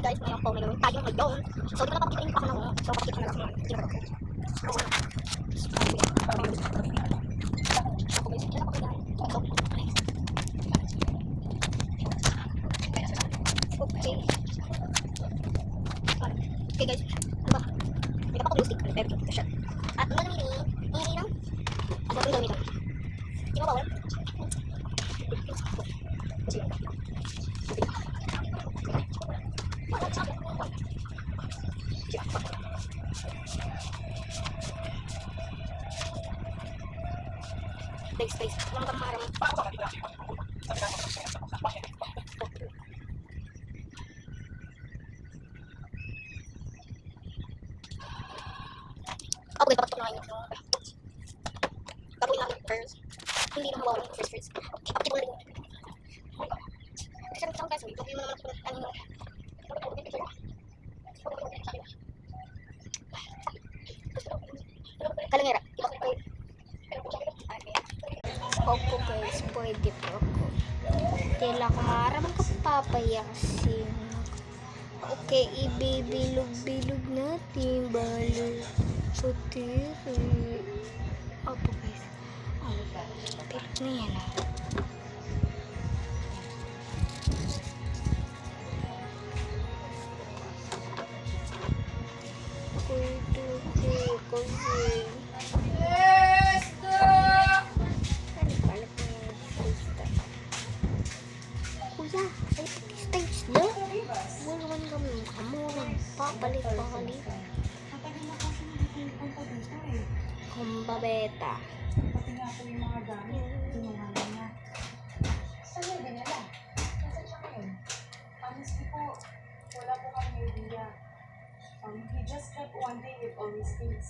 guys, ngayon po may gawin tayo ngayon. So, di ko na papakita yung ako na so, papakita na lang mga ginagawa ko. Okay. Okay guys, ano ba? May kapag glue stick, pero ito siya. At ang gagawin ini lang. At ang gagawin ito. Di ba bawal? Space. Mga kamarang. Okay, papatok na ngayon yung gagawin natin first. Hindi na mawawala yung first. Okay, papatok na rin. Kasi isang peso, gagawin mo naman ako ng kalangera. Opo guys, pwede po ako. Tila ko maramang kapapayasin. Okay, ibibilog-bilog natin. Balo. Sotiri. Opo guys. Bilog na yan. Kasi papalit. Kumbabeta. Pati nga po yung mga gamit, kinuha niya. Saan niya dinala? Nasaan siya ngayon? Honestly po, wala po kami idea. He just left one day with all his things.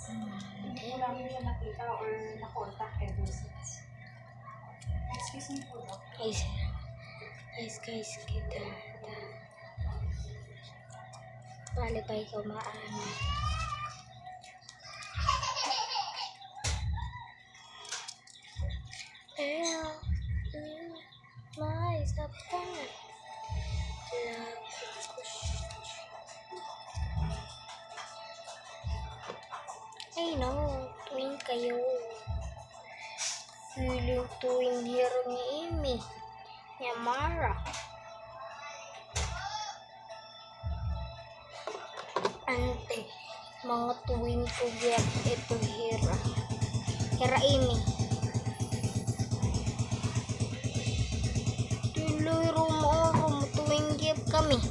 Hindi po namin siya nakita or na-contact ever since. Excuse me po, Doc. Guys, kita. Bali pa ikaw maano. Mais apa? Ay no, tuwing kayo. Feeling tuwing hero ni Amy. Ni Amara. Ante, mga tuwing kugyat ito Hera Amy. Tuloy rumo tuwing gyap kami.